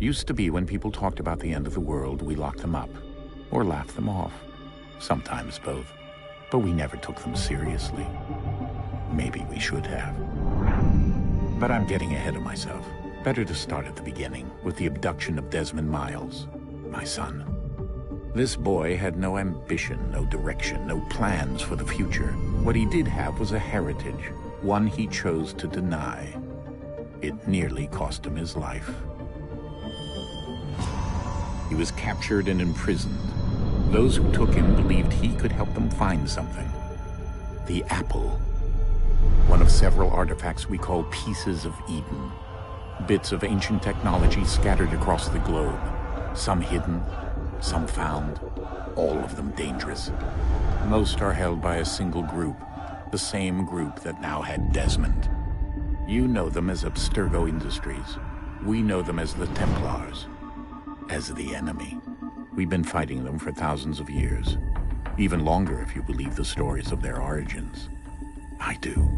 Used to be when people talked about the end of the world, we locked them up, or laughed them off. Sometimes both. But we never took them seriously. Maybe we should have. But I'm getting ahead of myself. Better to start at the beginning, with the abduction of Desmond Miles, my son. This boy had no ambition, no direction, no plans for the future. What he did have was a heritage, one he chose to deny. It nearly cost him his life. He was captured and imprisoned. Those who took him believed he could help them find something. The apple. One of several artifacts we call pieces of Eden. Bits of ancient technology scattered across the globe. Some hidden, some found, all of them dangerous. Most are held by a single group, the same group that now had Desmond. You know them as Abstergo Industries. We know them as the Templars, as the enemy. We've been fighting them for thousands of years, even longer if you believe the stories of their origins. I do.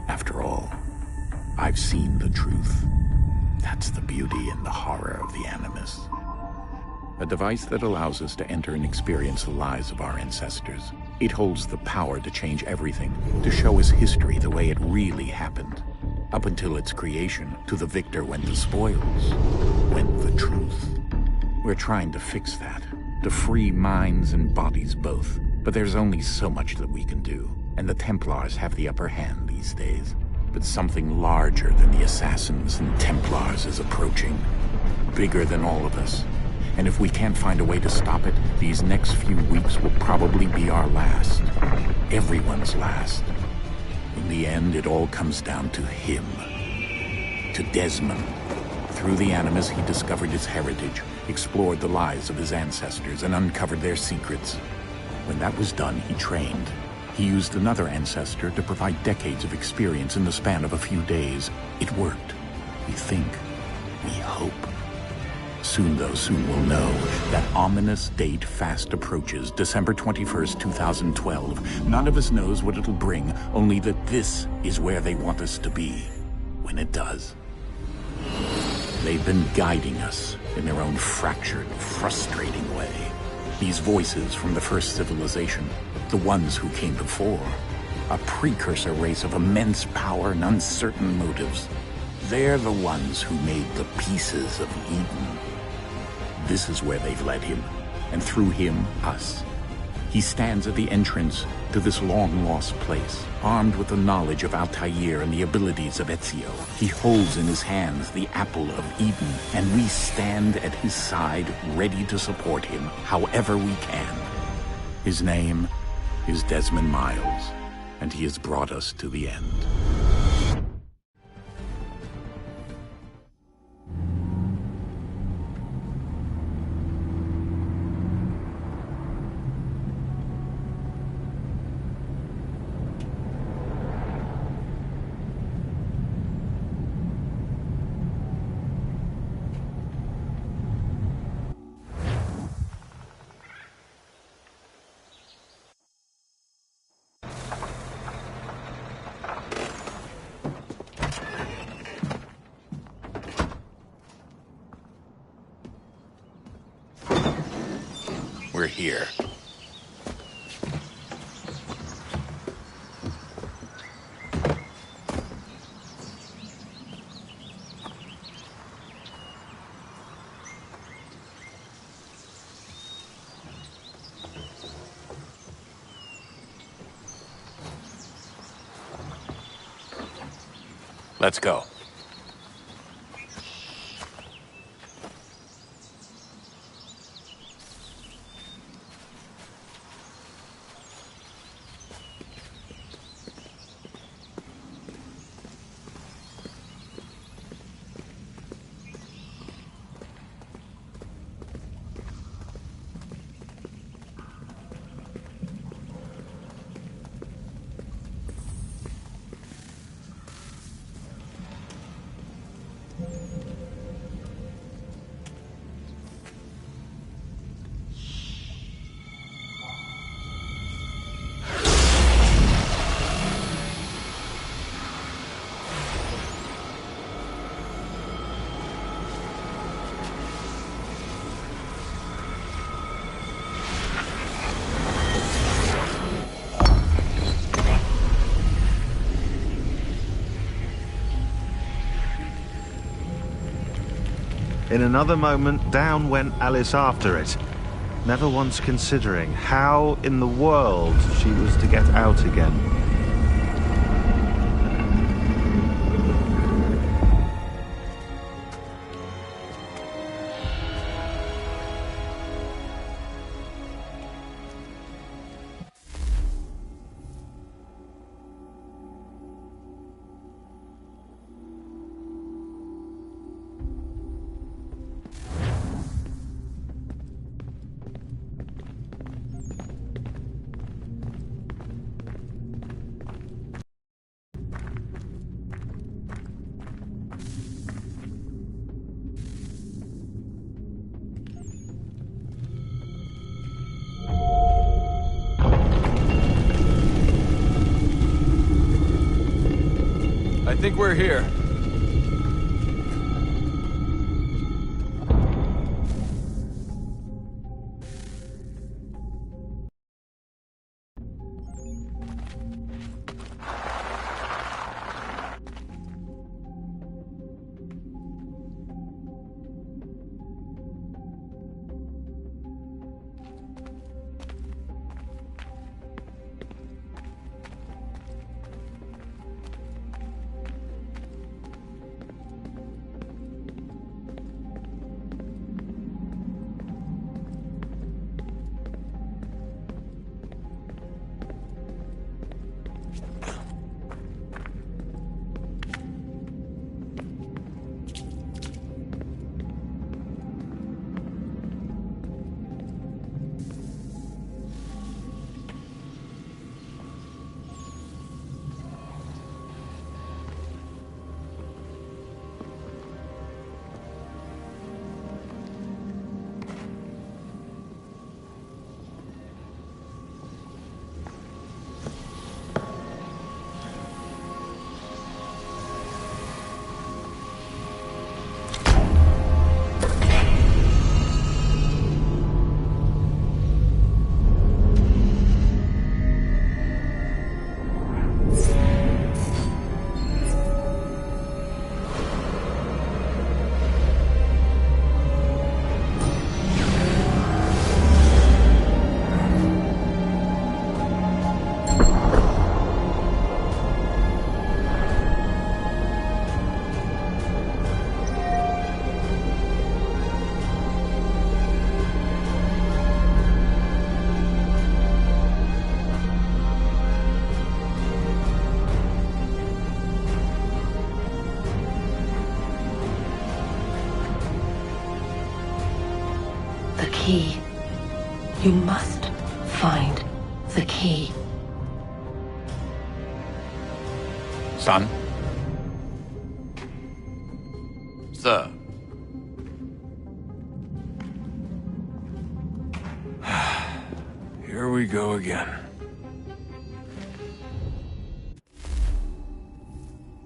After all, I've seen the truth. That's the beauty and the horror of the Animus. A device that allows us to enter and experience the lives of our ancestors. It holds the power to change everything, to show us history the way it really happened. Up until its creation, to the victor went the spoils, went the truth. We're trying to fix that, to free minds and bodies both. But there's only so much that we can do, and the Templars have the upper hand these days. But something larger than the Assassins and Templars is approaching, bigger than all of us. And if we can't find a way to stop it, these next few weeks will probably be our last. Everyone's last. In the end, it all comes down to him. To Desmond. Through the Animus, he discovered his heritage, explored the lives of his ancestors, and uncovered their secrets. When that was done, he trained. He used another ancestor to provide decades of experience in the span of a few days. It worked. We think. We hope. Soon, though, soon we'll know. That ominous date fast approaches, December 21st, 2012. None of us knows what it'll bring, only that this is where they want us to be, when it does. They've been guiding us in their own fractured, frustrating way. These voices from the first civilization, the ones who came before, a precursor race of immense power and uncertain motives. They're the ones who made the pieces of Eden. This is where they've led him, and through him, us. He stands at the entrance to this long-lost place, armed with the knowledge of Altair and the abilities of Ezio. He holds in his hands the apple of Eden, and we stand at his side, ready to support him however we can. His name is Desmond Miles, and he has brought us to the end. We're here. Let's go. In another moment, down went Alice after it, never once considering how in the world she was to get out again. I think we're here. The key. You must find the key. Son? Sir. Here we go again.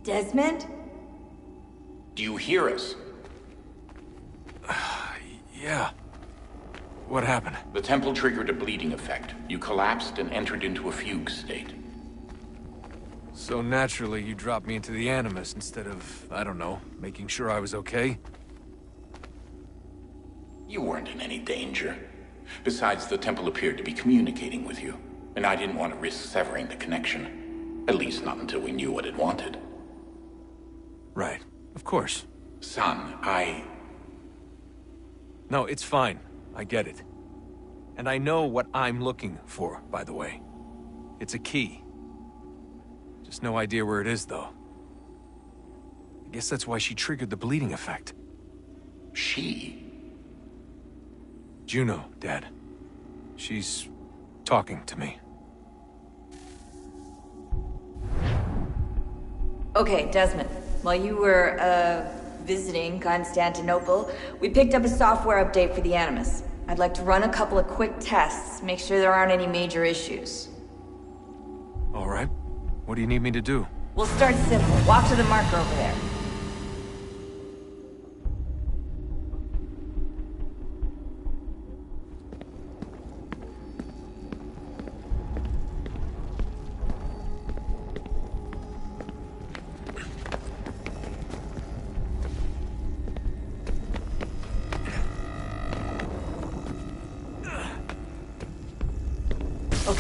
Desmond? Do you hear us? Yeah. What happened? The temple triggered a bleeding effect. You collapsed and entered into a fugue state. So naturally, you dropped me into the Animus instead of, I don't know, making sure I was okay? You weren't in any danger. Besides, the temple appeared to be communicating with you, and I didn't want to risk severing the connection. At least not until we knew what it wanted. Right. Of course. Son, No, it's fine. I get it. And I know what I'm looking for, by the way. It's a key. Just no idea where it is, though. I guess that's why she triggered the bleeding effect. She? Juno, Dad. She's talking to me. Okay, Desmond. While you were, visiting Constantinople, we picked up a software update for the Animus. I'd like to run a couple of quick tests, make sure there aren't any major issues. All right. What do you need me to do? We'll start simple. Walk to the marker over there.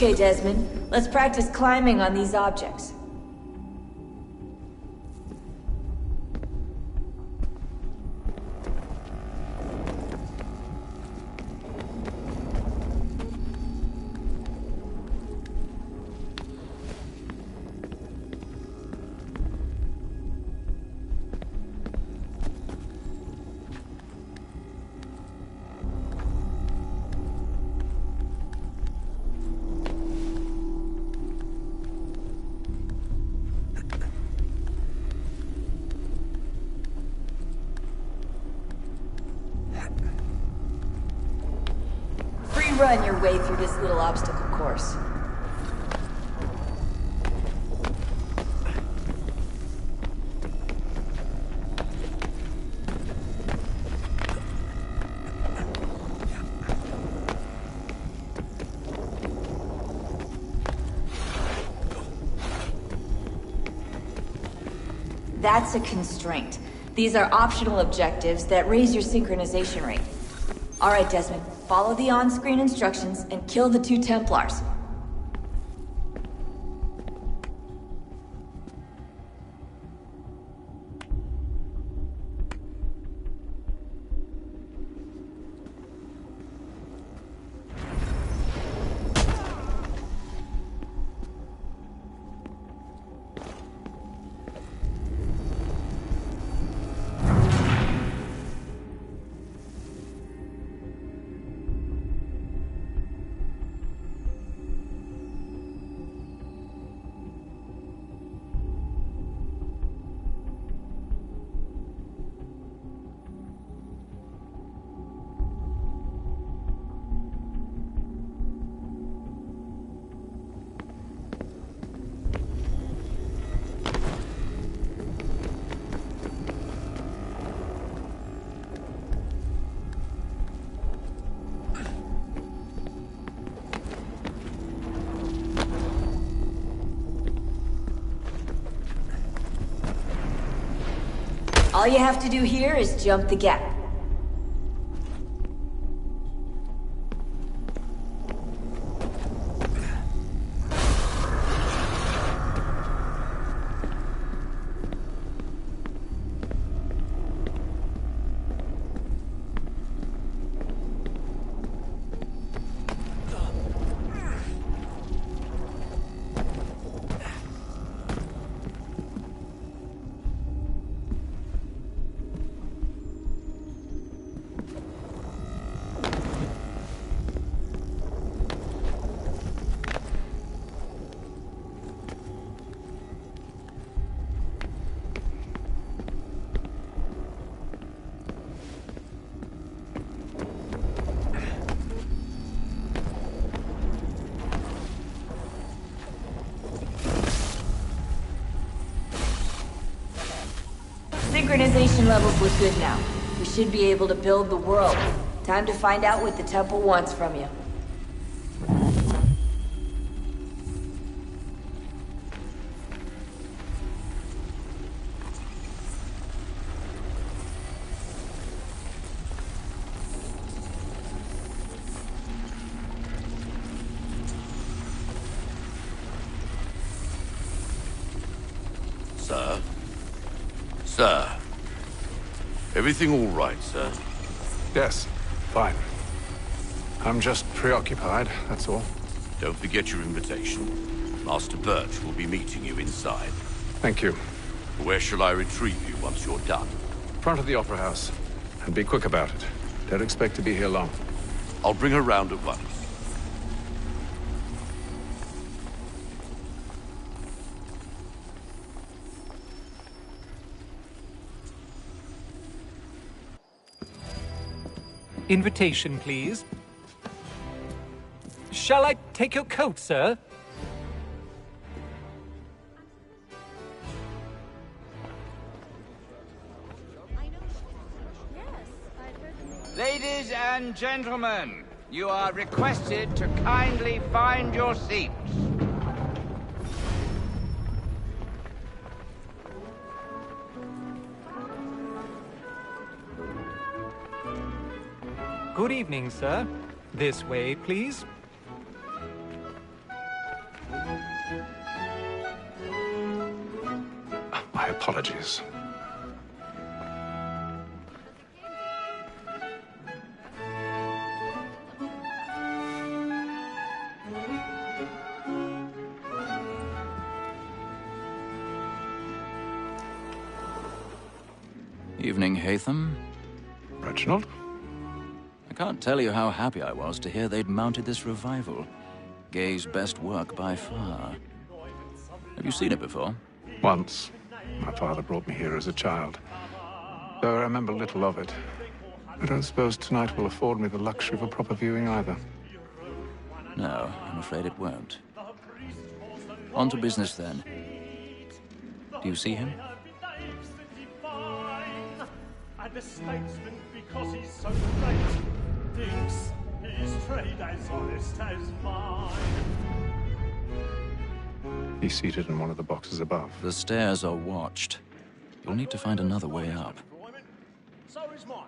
Okay, Desmond. Let's practice climbing on these objects. Run your way through this little obstacle course. That's a constraint. These are optional objectives that raise your synchronization rate. All right, Desmond. Follow the on-screen instructions and kill the 2 Templars. All you have to do here is jump the gap. Synchronization levels look good now. We should be able to build the world. Time to find out what the temple wants from you. Sir? Sir? Everything all right, sir? Yes, fine. I'm just preoccupied, that's all. Don't forget your invitation. Master Birch will be meeting you inside. Thank you. Where shall I retrieve you once you're done? Front of the Opera House. And be quick about it. Don't expect to be here long. I'll bring her round at once. Invitation, please. Shall I take your coat, sir? Ladies and gentlemen, you are requested to kindly find your seats. Good evening, sir. This way, please. My apologies. Evening, Hatham. Reginald? I can't tell you how happy I was to hear they'd mounted this revival. Gay's best work by far. Have you seen it before? Once. My father brought me here as a child. Though I remember little of it. I don't suppose tonight will afford me the luxury of a proper viewing either. No, I'm afraid it won't. On to business then. Do you see him? And the statesman, because he's so great, thinks his trade as honest as mine. He's seated in one of the boxes above. The stairs are watched. You'll need to find another way up. So is mine.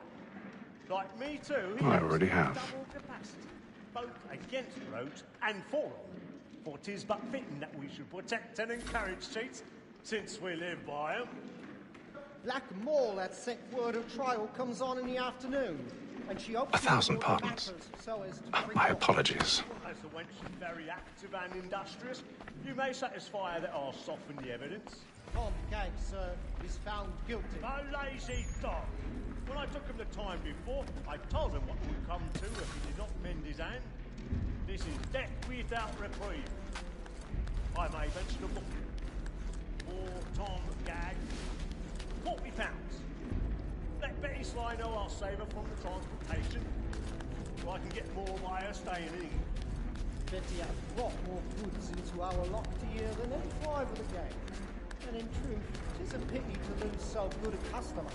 Like me too. I already have. Double capacity, both against roads and for them. For 'tis but fitting that we should protect and encourage cheats, since we live by 'em. Black Mall, that set word of trial, comes on in the afternoon. And she hopes 1,000 pardons. My apologies. As the wench is very active and industrious, you may satisfy her that I'll soften the evidence. Tom Gag, sir, is found guilty. A lazy dog. When I took him the time before, I told him what would come to if he did not mend his hand. This is death without reprieve. I may venture to book for Tom Gag. £40. Let Betty Sly know I'll save her from the transportation, so I can get more by her staying in England. Betty has brought more goods into our lock here than any five of the gang. And in truth, 'tis a pity to lose so good a customer.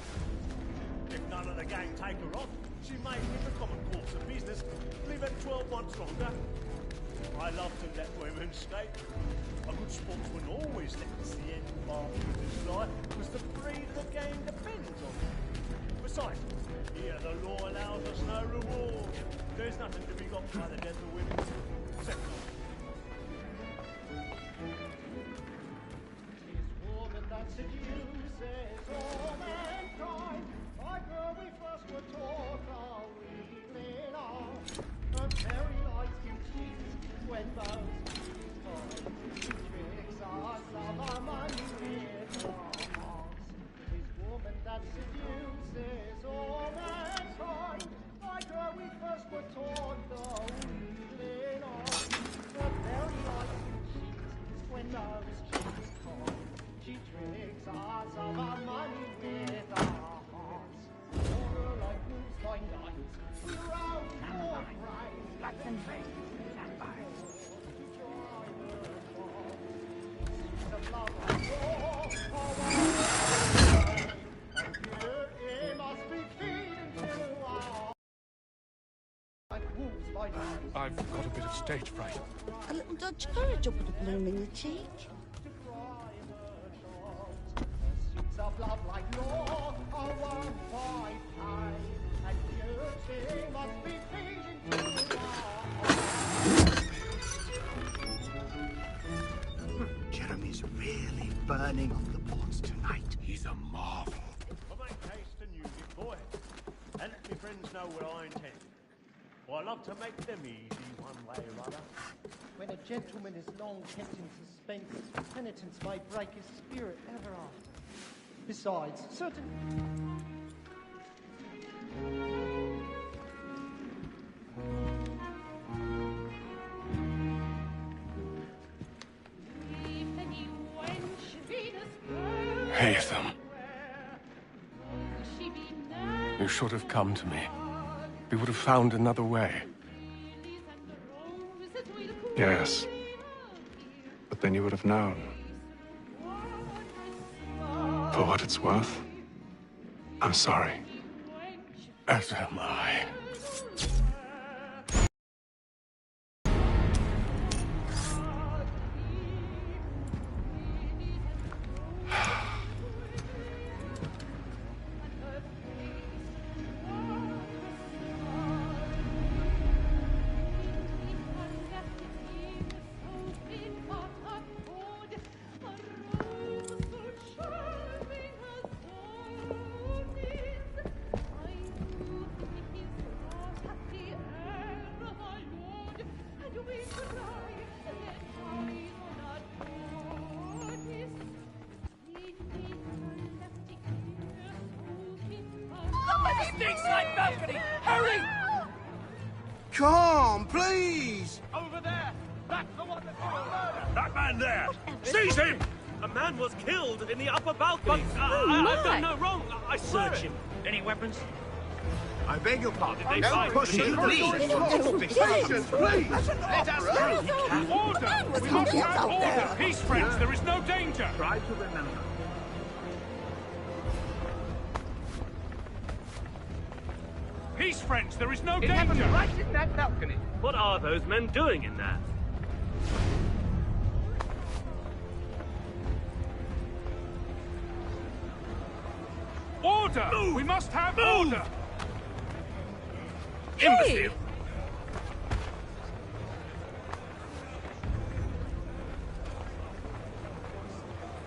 If none of the gang take her on, she may, in the common course of business, leave her 12 months longer. I love to let women skate. A good sportsman always lets the end after fly, because the breed of the game depends on it. Besides, here the law allows us no reward. There's nothing to be got by the death of women, except Woman that seduces all mankind, like her we first were taught our weakling on. Her very light you cheat when those tricks us of our money with our hearts. This woman that seduces all mankind, like her we first were taught our weakling on. Her very light you cheat when those tricks come. She tricks us of our money with our hearts. Order like moves by night, we're out for price. Black and red, stand by. The love of war, and it must be feeding to our like wolves by night. I've got a bit of stage fright. A little Dutch courage will put a bloom in your cheek. Of love like law, are won by time, and beauty must be feeding to our Jeremy's really burning off the boards tonight. He's a marvel. I make haste and use it, boy, and let me friends know what I intend. For I love to make them easy one way or other. When a gentleman is long kept in suspense, penitence may break his spirit ever after. Besides, certain... Hatham. You should have come to me. We would have found another way. Yes. But then you would have known. For what it's worth, I'm sorry. As am I. Steak side balcony! Hurry! Come, please! Over there! That's the one that did the murder! That man there! Seize him! A man was killed in the upper balcony. I've done no wrong. I swear Search him. Any weapons? I beg your pardon. Did they Don't find push the it, police? please. Please. Let us through. Order! We must have order! Peace, friends! There is no danger! Try to remember. Peace, friends! There is no It happened danger! right in that balcony. What are those men doing in there? Order! We must have order! Imbecile!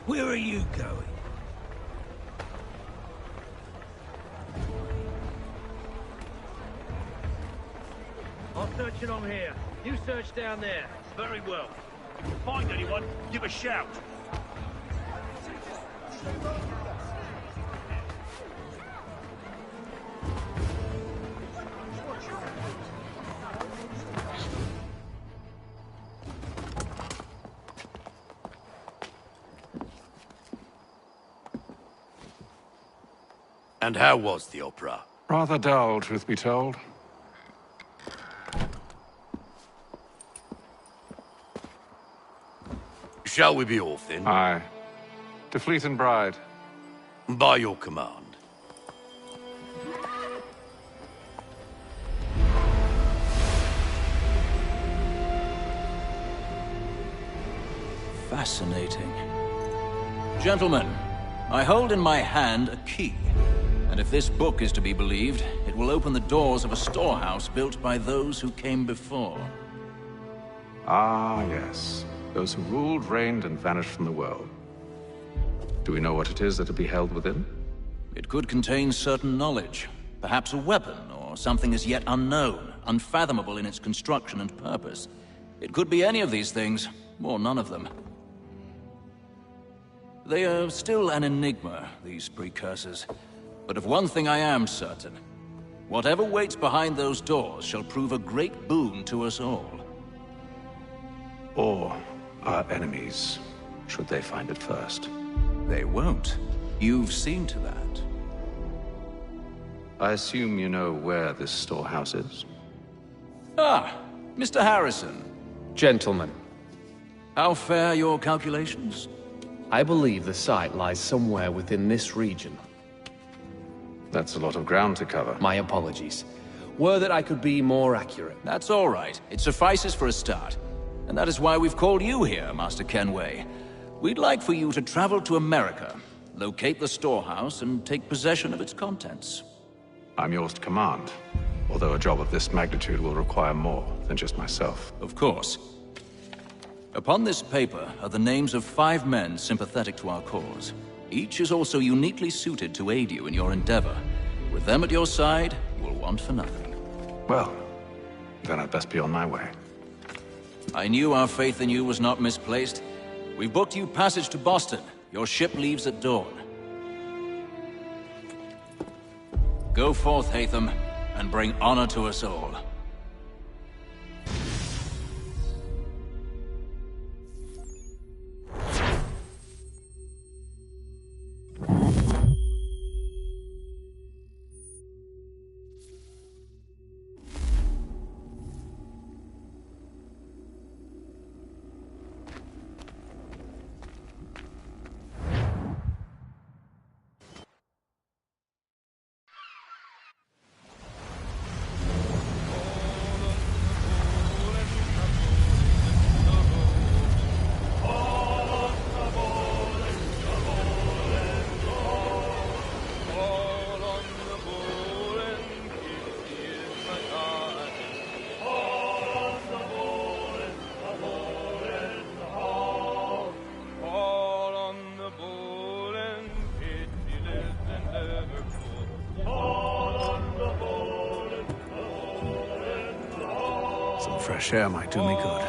Where are you going? I'm searching on here. You search down there. Very well. If you find anyone, give a shout. And how was the opera? Rather dull, truth be told. Shall we be off then? Aye. To Fleet and Bride. By your command. Fascinating. Gentlemen, I hold in my hand a key. And if this book is to be believed, it will open the doors of a storehouse built by those who came before. Ah, yes. Those who ruled, reigned, and vanished from the world. Do we know what it is that will be held within? It could contain certain knowledge. Perhaps a weapon, or something as yet unknown, unfathomable in its construction and purpose. It could be any of these things, or none of them. They are still an enigma, these precursors. But of one thing I am certain. Whatever waits behind those doors shall prove a great boon to us all. Or our enemies, should they find it first. They won't. You've seen to that. I assume you know where this storehouse is? Ah, Mr. Harrison. Gentlemen, How fare your calculations? I believe the site lies somewhere within this region. That's a lot of ground to cover. My apologies. Were that I could be more accurate. That's all right. It suffices for a start. And that is why we've called you here, Master Kenway. We'd like for you to travel to America, locate the storehouse, and take possession of its contents. I'm yours to command, although a job of this magnitude will require more than just myself. Of course. Upon this paper are the names of 5 men sympathetic to our cause. Each is also uniquely suited to aid you in your endeavor. With them at your side, you will want for nothing. Well, then I'd best be on my way. I knew our faith in you was not misplaced. We've booked you passage to Boston. Your ship leaves at dawn. Go forth, Hatham, and bring honor to us all. Some fresh air might do me good.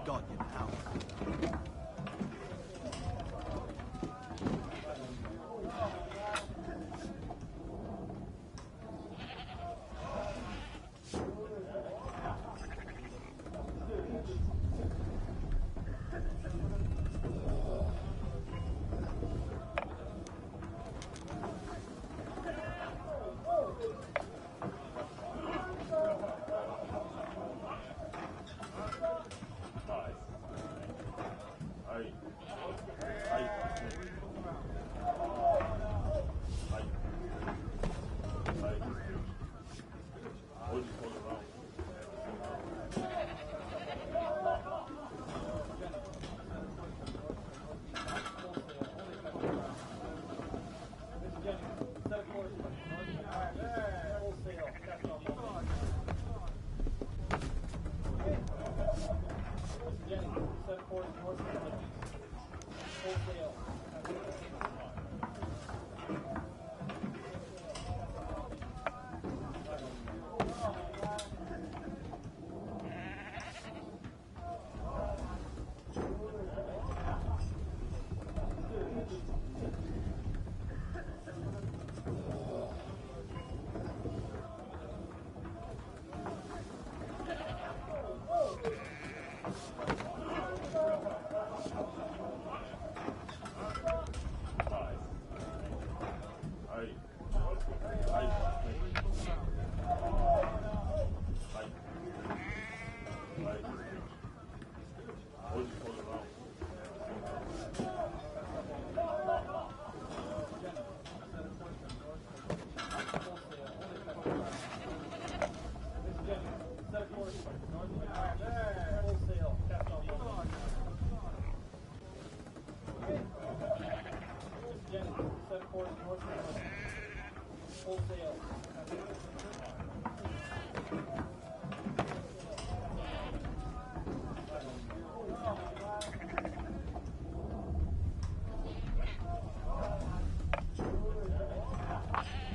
Got you now.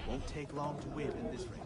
Won't take long to win at this rate.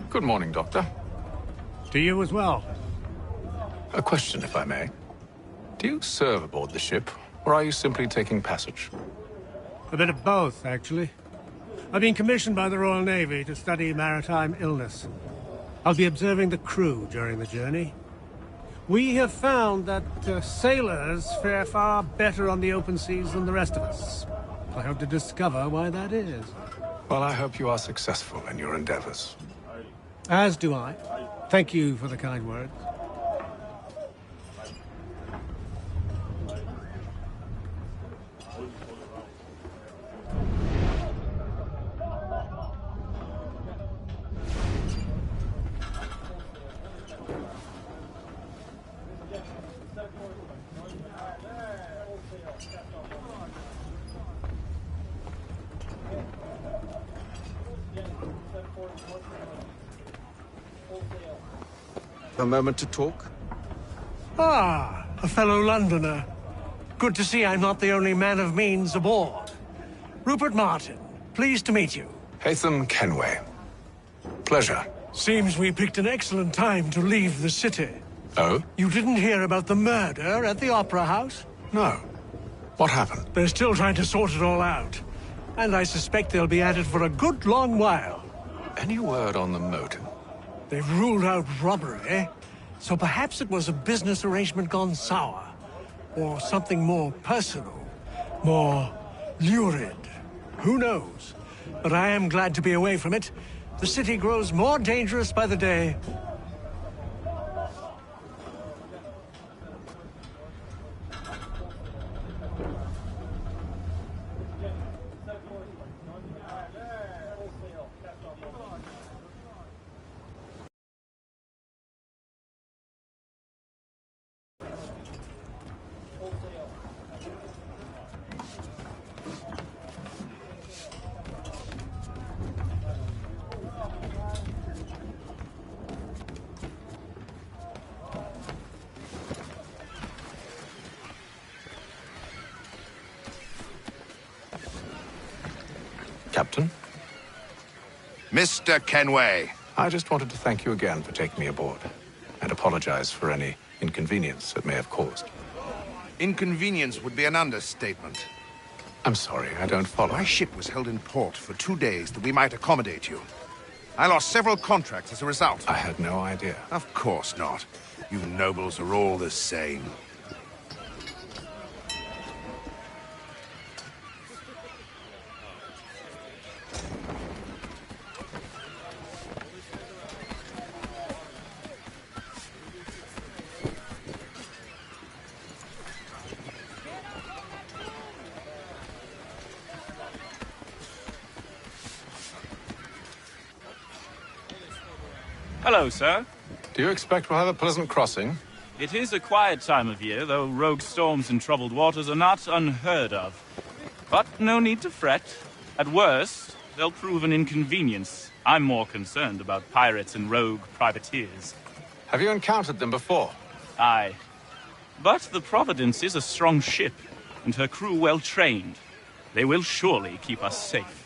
Good morning, Doctor. To you as well. A question, if I may. Do you serve aboard the ship, or are you simply taking passage? A bit of both, actually. I've been commissioned by the Royal Navy to study maritime illness. I'll be observing the crew during the journey. We have found that sailors fare far better on the open seas than the rest of us. I hope to discover why that is. Well, I hope you are successful in your endeavors. As do I. Thank you for the kind words. A moment to talk? Ah, a fellow Londoner. Good to see I'm not the only man of means aboard. Rupert Martin. Pleased to meet you. Haytham Kenway. Pleasure. Seems we picked an excellent time to leave the city. Oh? You didn't hear about the murder at the Opera House? No. What happened? They're still trying to sort it all out. And I suspect they'll be at it for a good long while. Any word on the motive? They've ruled out robbery, so perhaps it was a business arrangement gone sour. Or something more personal, more lurid. Who knows? But I am glad to be away from it. The city grows more dangerous by the day. Captain? Mr. Kenway. I just wanted to thank you again for taking me aboard, and apologize for any inconvenience it may have caused. Inconvenience would be an understatement. I'm sorry, I don't follow. My ship was held in port for 2 days that we might accommodate you. I lost several contracts as a result. I had no idea. Of course not. You nobles are all the same. Hello, sir. Do you expect we'll have a pleasant crossing? It is a quiet time of year, though rogue storms and troubled waters are not unheard of. But no need to fret. At worst, they'll prove an inconvenience. I'm more concerned about pirates and rogue privateers. Have you encountered them before? Aye. But the Providence is a strong ship, and her crew well trained. They will surely keep us safe.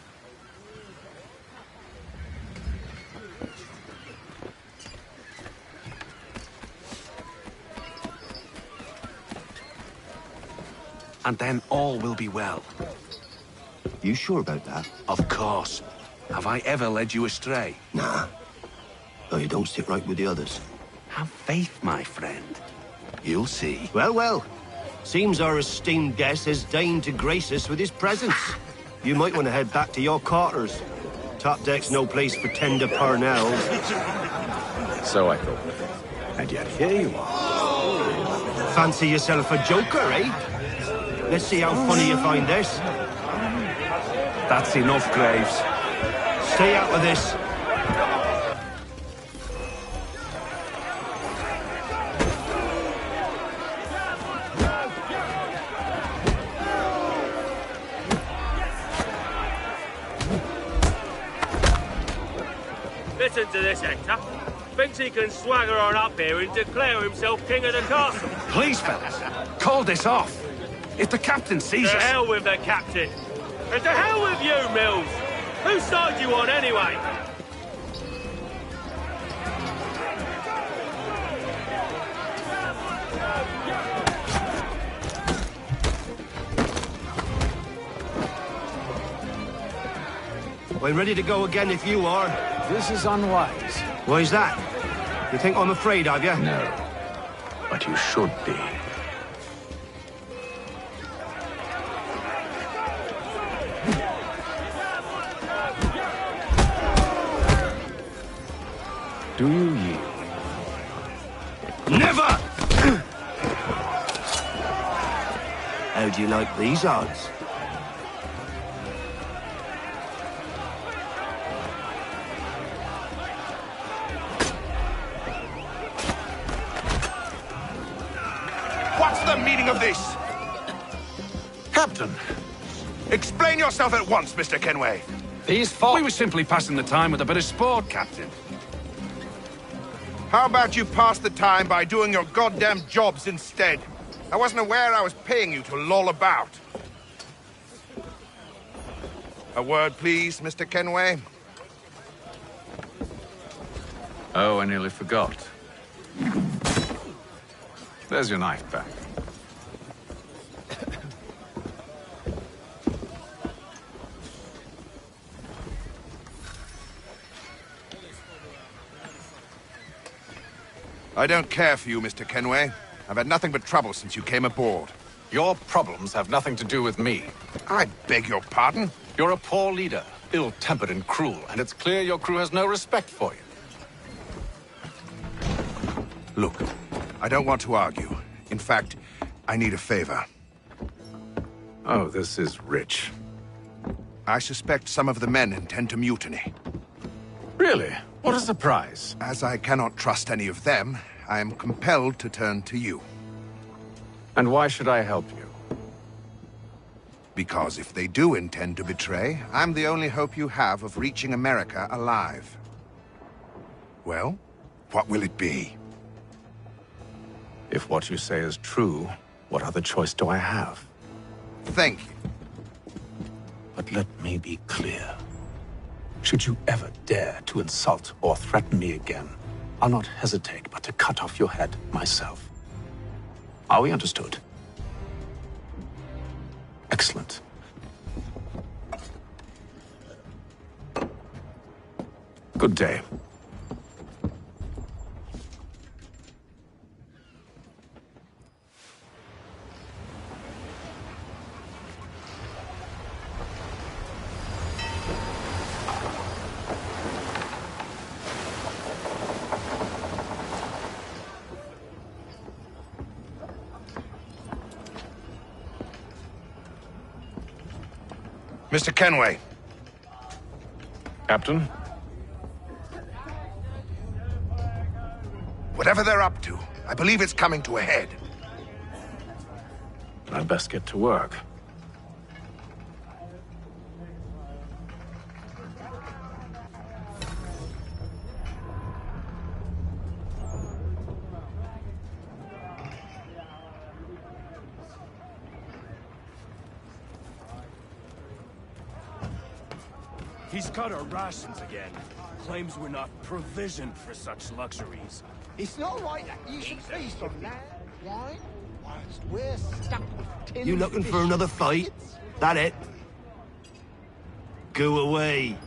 And then all will be well. You sure about that? Of course. Have I ever led you astray? Nah. Though you don't sit right with the others. Have faith, my friend. You'll see. Well, well. Seems our esteemed guest has deigned to grace us with his presence. You might want to head back to your quarters. Top deck's no place for tender parnells. So I thought. And yet here you are. Fancy yourself a joker, eh? Let's see how funny you find this. That's enough, Graves. Stay out of this. Listen to this, Hector. Thinks he can swagger on up here and declare himself king of the castle. Please, fellas, call this off. If the captain sees us... To hell with the captain. And to hell with you, Mills. Whose side you on, anyway? We're ready to go again if you are. This is unwise. Why's that? You think I'm afraid of you? No. But you should be. Do you yield? Never! How do you like these odds? What's the meaning of this? Captain! Explain yourself at once, Mr. Kenway. These folk... We were simply passing the time with a bit of sport, Captain. How about you pass the time by doing your goddamn jobs instead? I wasn't aware I was paying you to loll about. A word, please, Mr. Kenway. Oh, I nearly forgot. There's your knife back. I don't care for you, Mr. Kenway. I've had nothing but trouble since you came aboard. Your problems have nothing to do with me. I beg your pardon? You're a poor leader, ill-tempered and cruel, and it's clear your crew has no respect for you. Look, I don't want to argue. In fact, I need a favor. Oh, this is rich. I suspect some of the men intend to mutiny. Really? What a surprise. As I cannot trust any of them, I am compelled to turn to you. And why should I help you? Because if they do intend to betray, I'm the only hope you have of reaching America alive. Well, what will it be? If what you say is true, what other choice do I have? Thank you. But let me be clear. Should you ever dare to insult or threaten me again, I'll not hesitate but to cut off your head myself. Are we understood? Excellent. Good day. Mr. Kenway. Captain? Whatever they're up to, I believe it's coming to a head. I'd best get to work. He's cut our rations again. Claims we're not provisioned for such luxuries. It's not right that you should feast on land, wine, whilst we're stuck with tin. You looking for another fight? That it? Go away.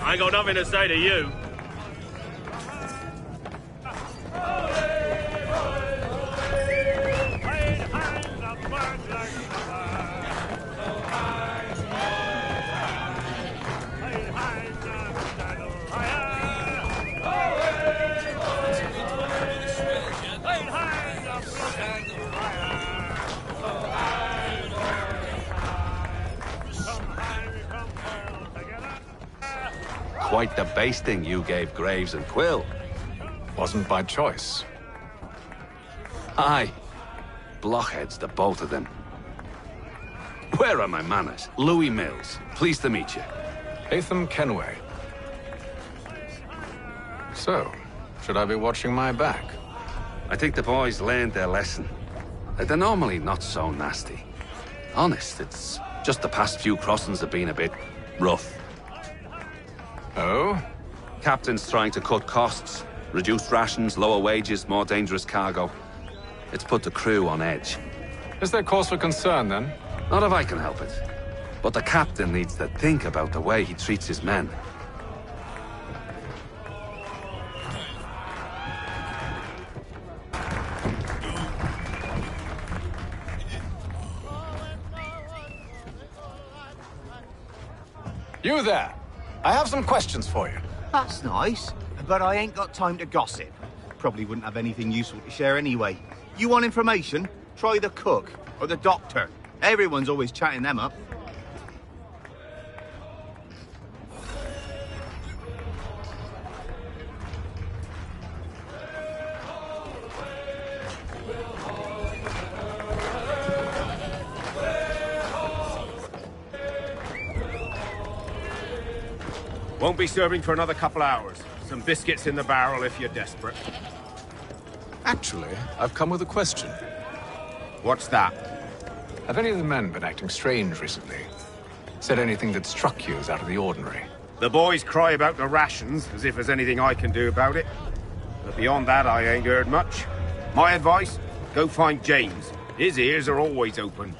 I ain't got nothing to say to you. Quite the basting you gave Graves and Quill. Wasn't by choice. Aye. Blockheads, the both of them. Where are my manners? Louis Mills. Pleased to meet you. Hatham Kenway. So, should I be watching my back? I think the boys learned their lesson. They're normally not so nasty. Honest, it's just the past few crossings have been a bit rough. Oh? Captain's trying to cut costs. Reduced rations, lower wages, more dangerous cargo. It's put the crew on edge. Is there cause for concern, then? Not if I can help it. But the captain needs to think about the way he treats his men. You there! I have some questions for you. That's nice, but I ain't got time to gossip. Probably wouldn't have anything useful to share anyway. You want information? Try the cook or the doctor. Everyone's always chatting them up. Won't be serving for another couple hours. Some biscuits in the barrel if you're desperate. Actually, I've come with a question. What's that? Have any of the men been acting strange recently? Said anything that struck you as out of the ordinary? The boys cry about the rations, as if there's anything I can do about it. But beyond that, I ain't heard much. My advice? Go find James. His ears are always open.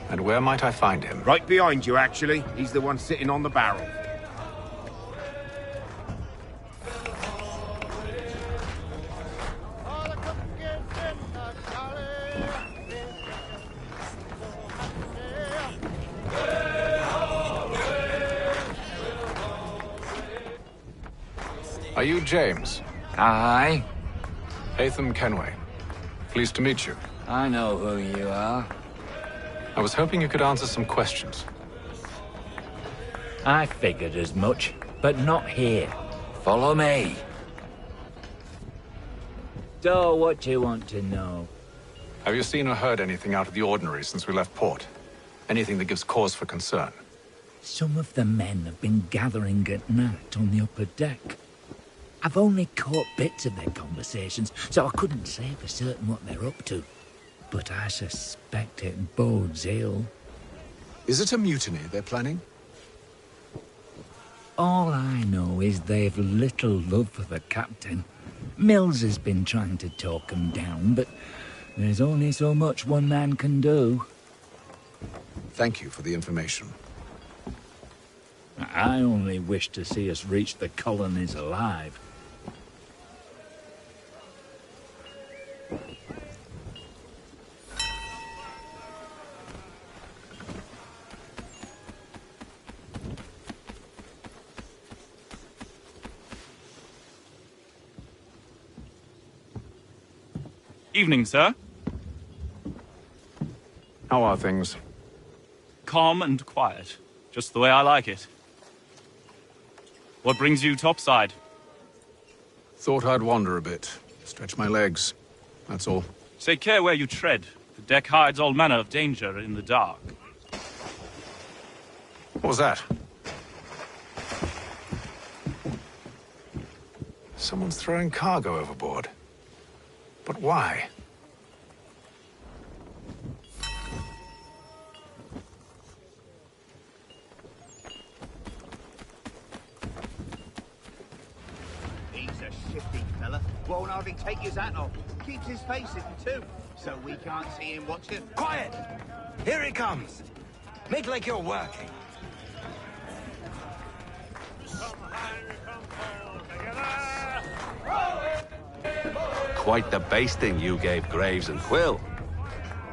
And where might I find him? Right behind you, actually. He's the one sitting on the barrel. Are you James? Aye. Haytham Kenway. Pleased to meet you. I know who you are. I was hoping you could answer some questions. I figured as much, but not here. Follow me. So, what do you want to know? Have you seen or heard anything out of the ordinary since we left port? Anything that gives cause for concern? Some of the men have been gathering at night on the upper deck. I've only caught bits of their conversations, so I couldn't say for certain what they're up to. But I suspect it bodes ill. Is it a mutiny they're planning? All I know is they've little love for the captain. Mills has been trying to talk him down, but there's only so much one man can do. Thank you for the information. I only wish to see us reach the colonies alive. Evening, sir. How are things? Calm and quiet. Just the way I like it. What brings you topside? Thought I'd wander a bit. Stretch my legs. That's all. Take care where you tread. The deck hides all manner of danger in the dark. What was that? Someone's throwing cargo overboard. But why? He's a shifty fella. Won't hardly take his hat off. Keeps his face hidden too, so we can't see him watching. Quiet! Here he comes. Make like you're working. Quite the basting you gave Graves and Quill.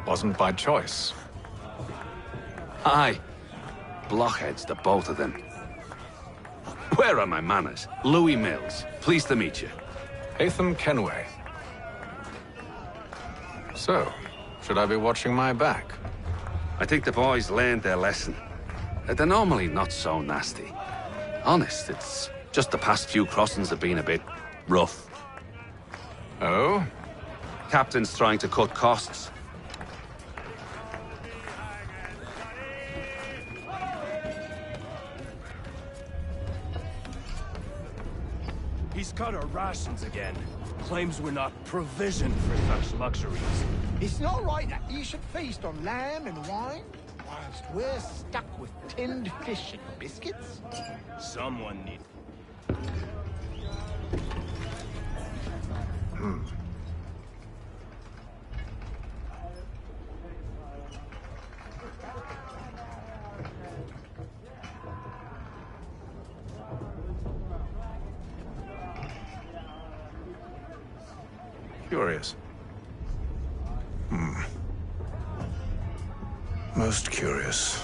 Wasn't by choice. Aye. Blockheads, the both of them. Where are my manners? Louis Mills. Pleased to meet you. Haytham Kenway. So, should I be watching my back? I think the boys learned their lesson. They're normally not so nasty. Honest, it's just the past few crossings have been a bit rough. Oh? Captain's trying to cut costs. He's cut our rations again. Claims we're not provisioned for such luxuries. It's not right that you should feast on lamb and wine, whilst we're stuck with tinned fish and biscuits. Someone needs... Curious. Most curious.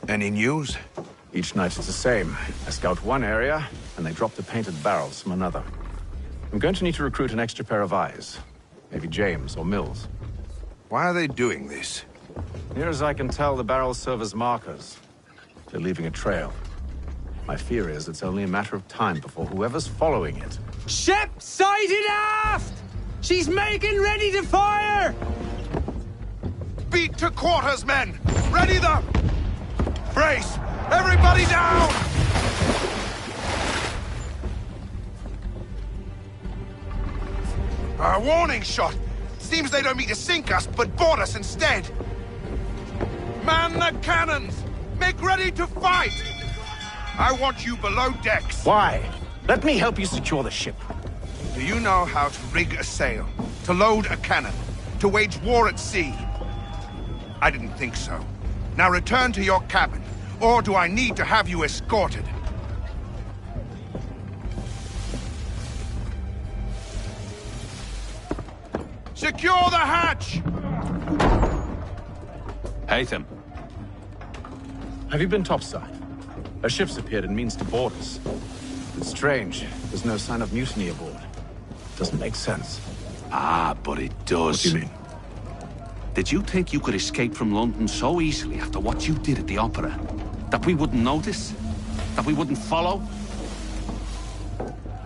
Any news? Each night it's the same. I scout one area, and they drop the painted barrels from another. I'm going to need to recruit an extra pair of eyes. Maybe James or Mills. Why are they doing this? Near as I can tell, the barrels serve as markers. They're leaving a trail. My fear is it's only a matter of time before whoever's following it. Ship sighted aft! She's making ready to fire! Beat to quarters, men! Ready them! Brace! Everybody down! A warning shot! Seems they don't mean to sink us, but board us instead! Man the cannons! Make ready to fight! I want you below decks. Why? Let me help you secure the ship. Do you know how to rig a sail? To load a cannon? To wage war at sea? I didn't think so. Now return to your cabin, or do I need to have you escorted? Secure the hatch! Haytham. Have you been topside? A ship's appeared and means to board us. It's strange. There's no sign of mutiny aboard. Doesn't make sense. Ah, but it does. What do you mean? Did you think you could escape from London so easily after what you did at the opera? That we wouldn't notice? That we wouldn't follow?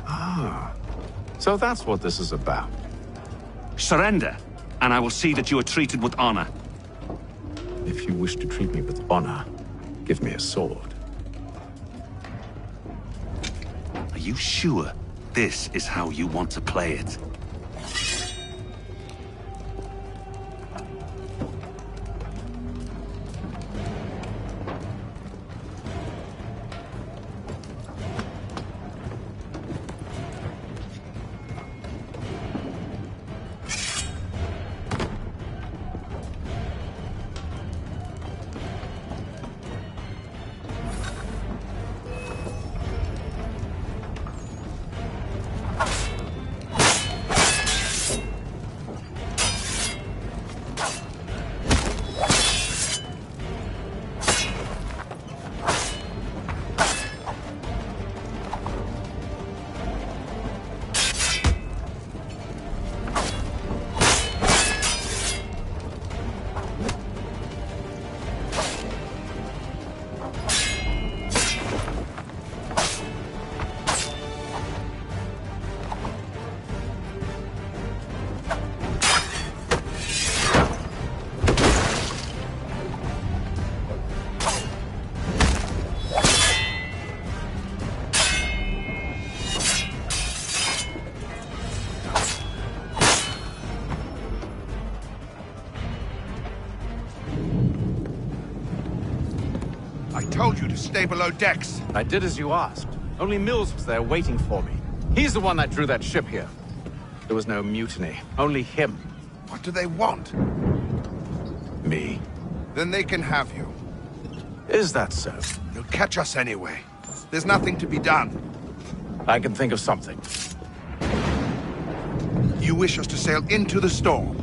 Ah. So that's what this is about. Surrender, and I will see that you are treated with honor. If you wish to treat me with honor, give me a sword. Are you sure this is how you want to play it? I told you to stay below decks. I did as you asked. Only Mills was there waiting for me. He's the one that drew that ship here. There was no mutiny, only him. What do they want? Me. Then they can have you. Is that so? They'll catch us anyway. There's nothing to be done. I can think of something. You wish us to sail into the storm?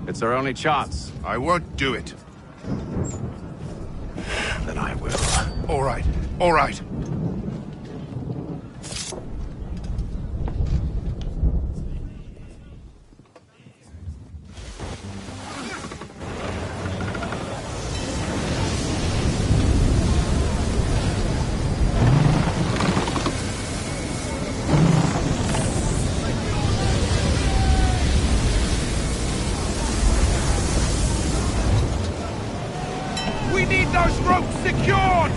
It's our only chance. I won't do it. Then I will. All right. All right. We need those ropes secured!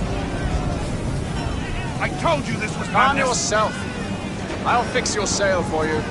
I told you this was Calm madness. yourself. I'll fix your sail for you.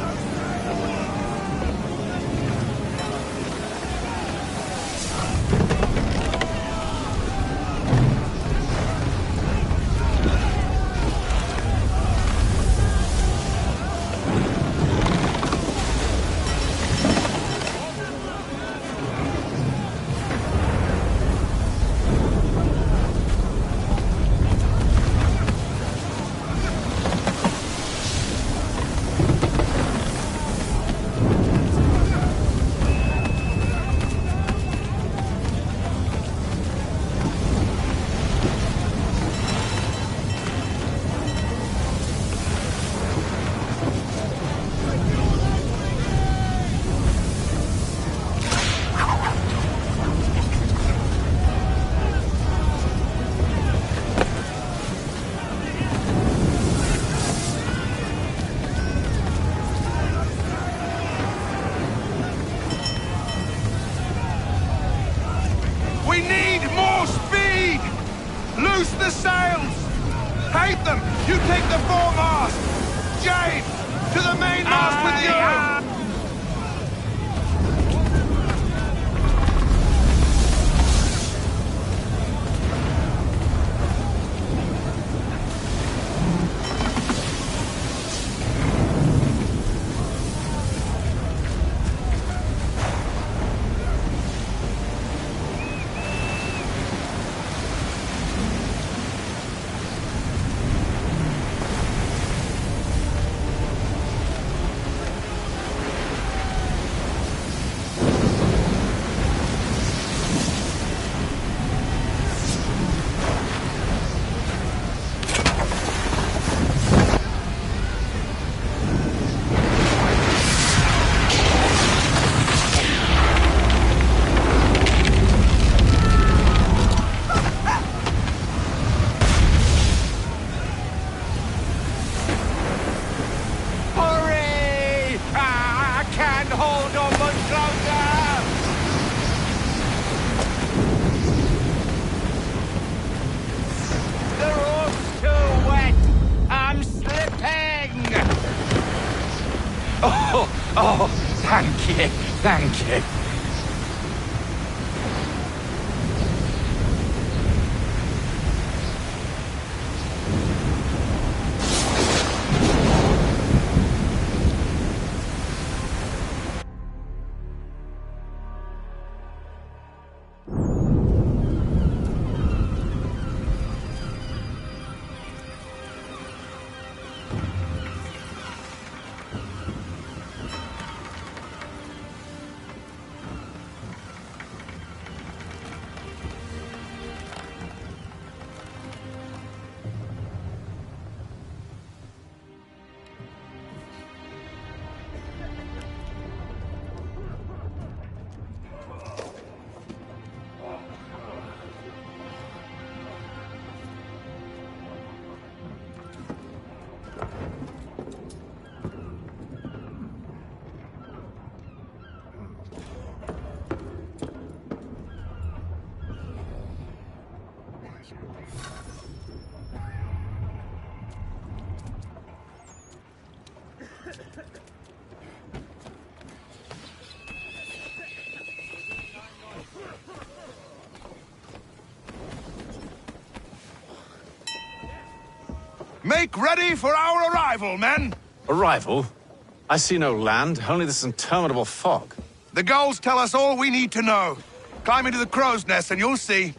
Hate them! You take the foremast! James! To the mainmast with you! Oh, thank you, thank you. Make ready for our arrival, men! Arrival? I see no land, only this interminable fog. The gulls tell us all we need to know. Climb into the crow's nest and you'll see.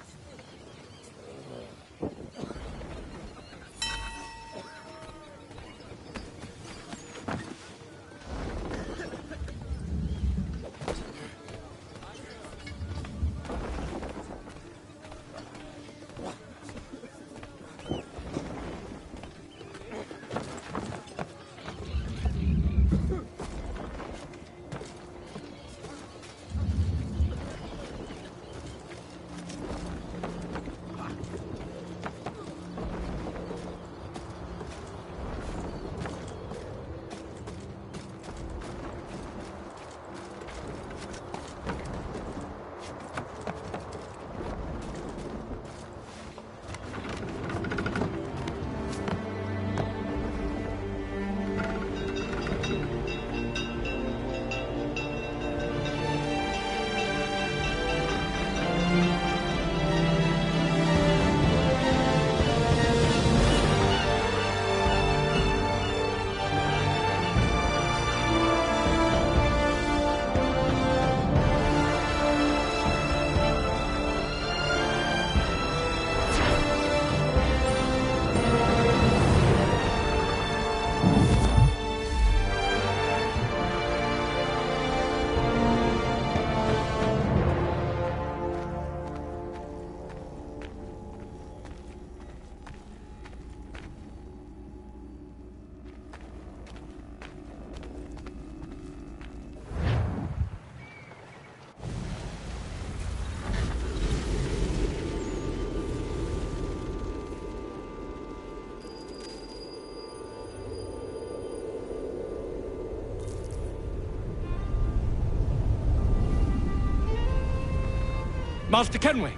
Master Kenway,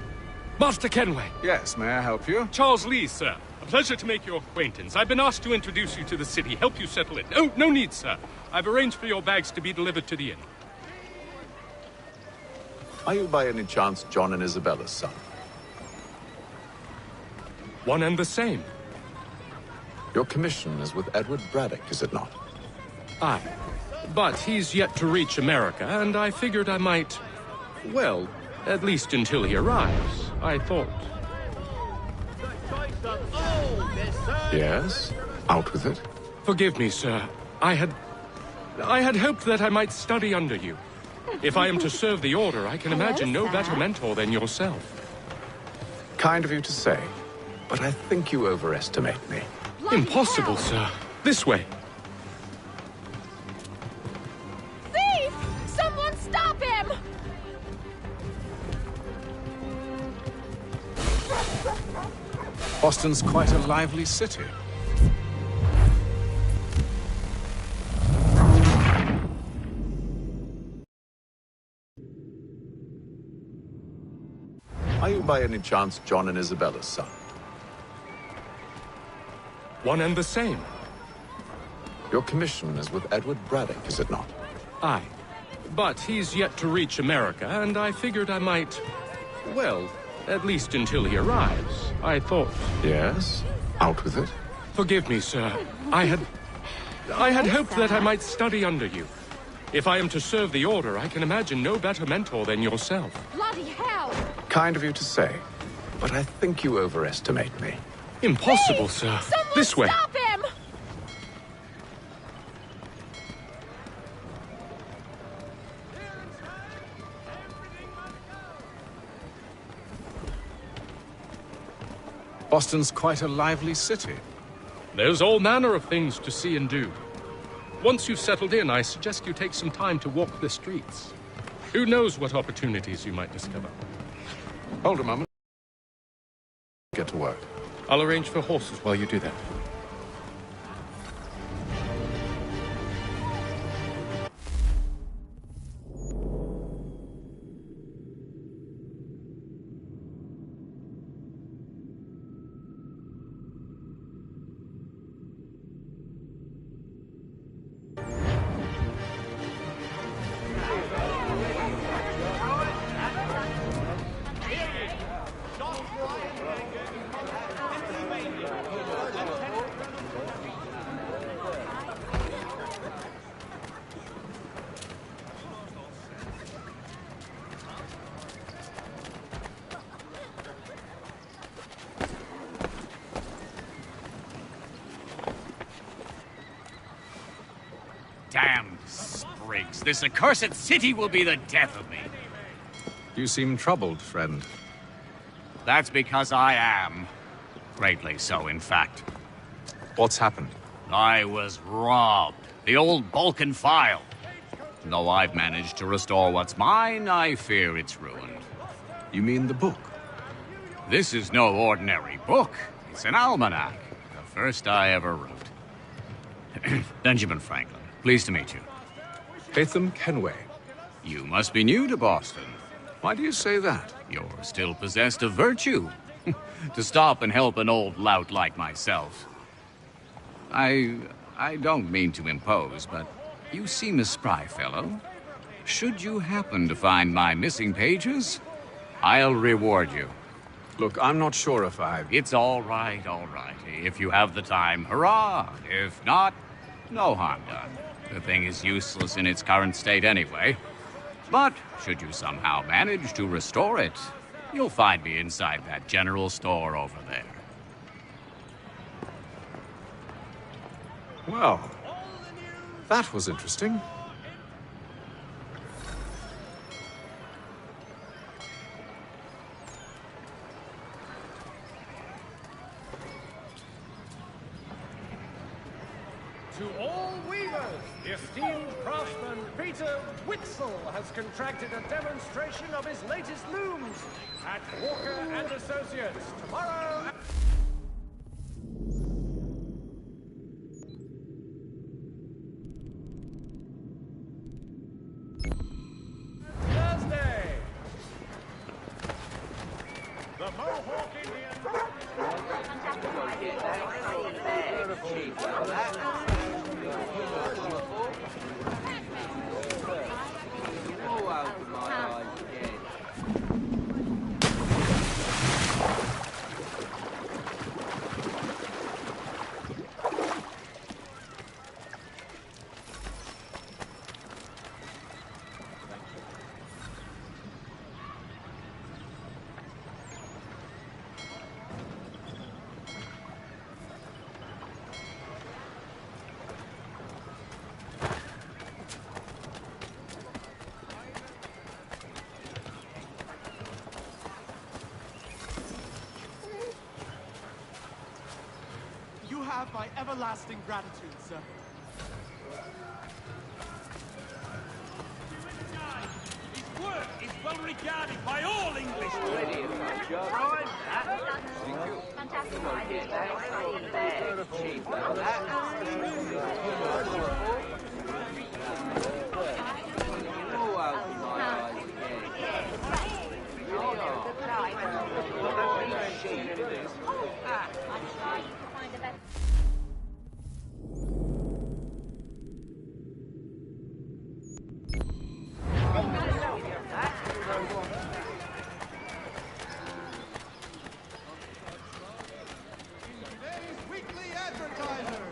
Master Kenway. Yes, may I help you? Charles Lee, sir. A pleasure to make your acquaintance. I've been asked to introduce you to the city, help you settle in. Oh, no need, sir. I've arranged for your bags to be delivered to the inn. Are you by any chance John and Isabella's son? One and the same. Your commission is with Edward Braddock, is it not? Aye. But he's yet to reach America, and I figured I might... Well, at least until he arrives, I thought. Yes? Out with it. Forgive me, sir. I had hoped that I might study under you. If I am to serve the Order, I can imagine no better mentor than yourself. Kind of you to say, but I think you overestimate me. Impossible, sir. This way. Thief! Someone stop him! Boston's quite a lively city. Are you by any chance John and Isabella's son? One and the same. Your commission is with Edward Braddock, is it not? Aye. But he's yet to reach America, and I figured I might... Well, at least until he arrives, I thought. Yes? Out with it. Forgive me, sir. I had hoped that I might study under you. If I am to serve the Order, I can imagine no better mentor than yourself. Bloody hell! Kind of you to say, but I think you overestimate me. Impossible, sir. Someone This way. stop him! Boston's quite a lively city. There's all manner of things to see and do. Once you've settled in, I suggest you take some time to walk the streets. Who knows what opportunities you might discover. Hold a moment. Get to work. I'll arrange for horses while you do that. Damn sprigs. This accursed city will be the death of me. You seem troubled, friend. That's because I am. Greatly so, in fact. What's happened? I was robbed. The old Balkan file. Though I've managed to restore what's mine, I fear it's ruined. You mean the book? This is no ordinary book. It's an almanac. The first I ever wrote. Benjamin Franklin, pleased to meet you. Hatham Kenway. You must be new to Boston. Why do you say that? You're still possessed of virtue. To stop and help an old lout like myself. I don't mean to impose, but you seem a spry fellow. Should you happen to find my missing pages, I'll reward you. Look, I'm not sure if It's all right, all right. If you have the time, hurrah! If not, no harm done. The thing is useless in its current state anyway. But should you somehow manage to restore it, you'll find me inside that general store over there. Well, that was interesting. To all weavers, the esteemed craftsman Peter Witzel has contracted a demonstration of his latest looms at Walker and Associates tomorrow. Thursday. The You have my everlasting gratitude, sir. His work is well regarded by all English Weekly advertiser.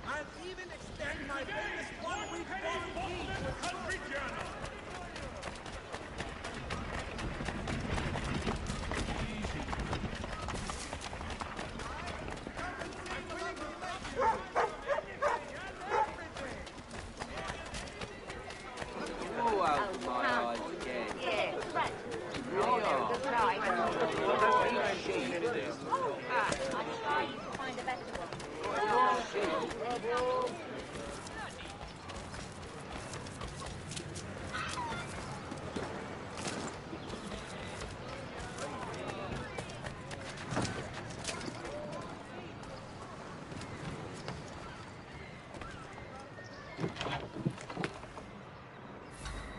I'll even extend my famous one-week guarantee to a country journal.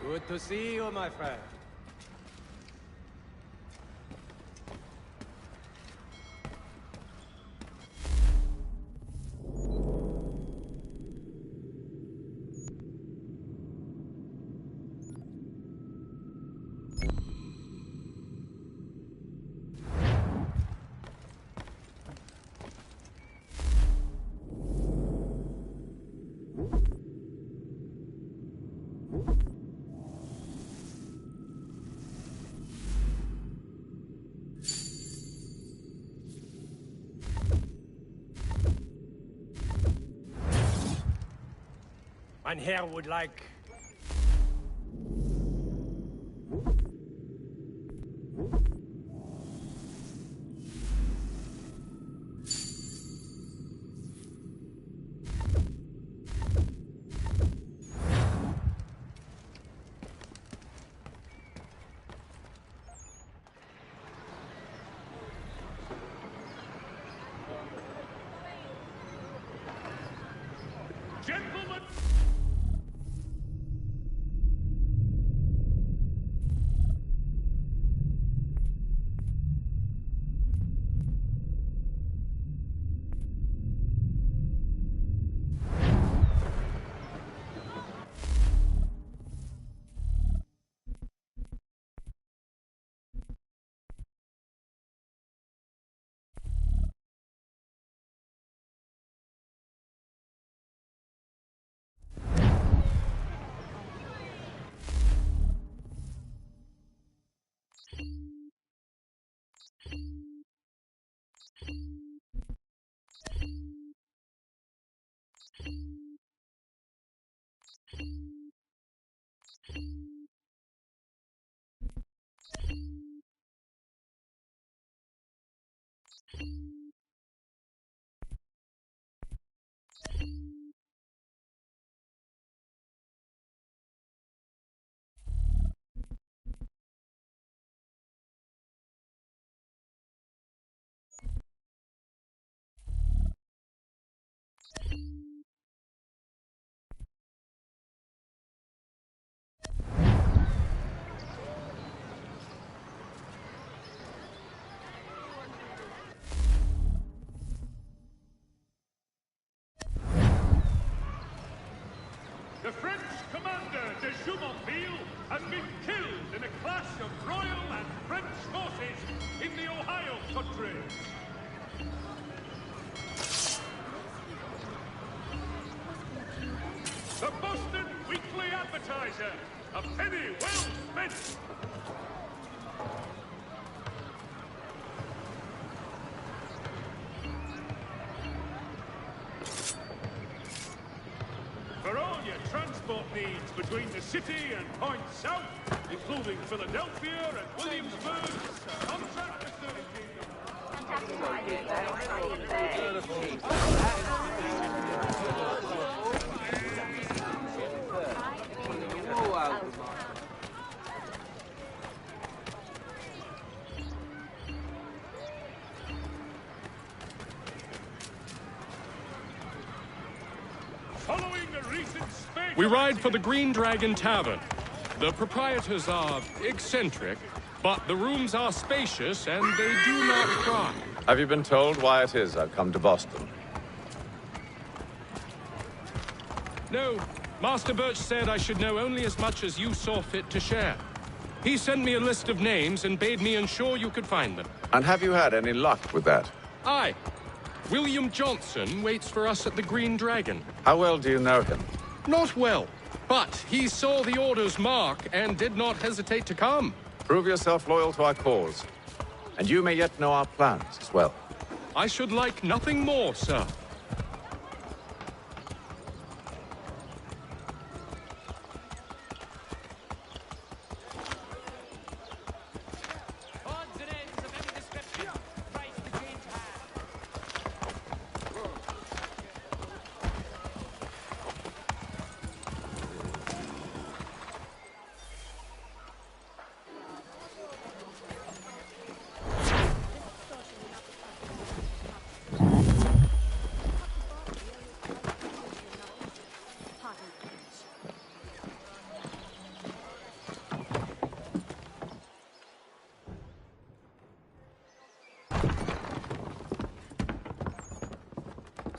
Good to see you, my friend. Mein Herr would like... Gentlemen! country. The Boston Weekly Advertiser. A penny well spent. For all your transport needs between the city and Point South, including Philadelphia and Williamsburg, contract We ride for the Green Dragon Tavern. The proprietors are eccentric, but the rooms are spacious and they do not cry. Have you been told why it is I've come to Boston? No, Master Birch said I should know only as much as you saw fit to share. He sent me a list of names and bade me ensure you could find them. And have you had any luck with that? Aye. William Johnson waits for us at the Green Dragon. How well do you know him? Not well, but he saw the order's mark and did not hesitate to come. Prove yourself loyal to our cause. And you may yet know our plans as well. I should like nothing more, sir.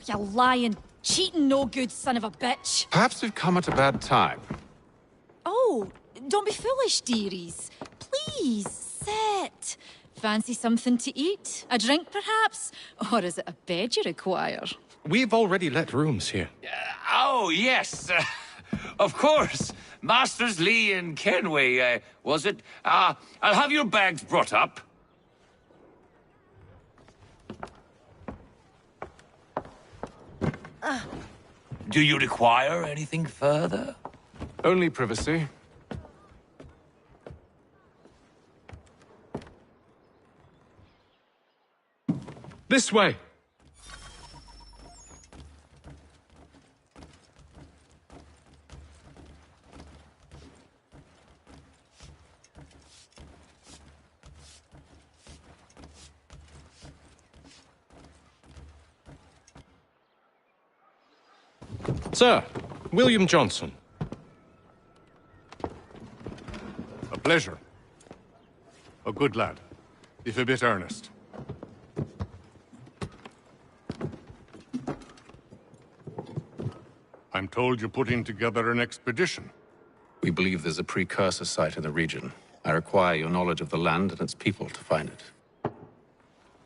You lying, cheating, no good son of a bitch. Perhaps we've come at a bad time. Oh, don't be foolish, dearies. Please, sit. Fancy something to eat? A drink, perhaps? Or is it a bed you require? We've already let rooms here. Oh, yes. Of course. Masters Lee and Kenway, was it? I'll have your bags brought up. Do you require anything further? Only privacy. This way. Sir, William Johnson. A pleasure. A good lad, if a bit earnest. I'm told you're putting together an expedition. We believe there's a precursor site in the region. I require your knowledge of the land and its people to find it.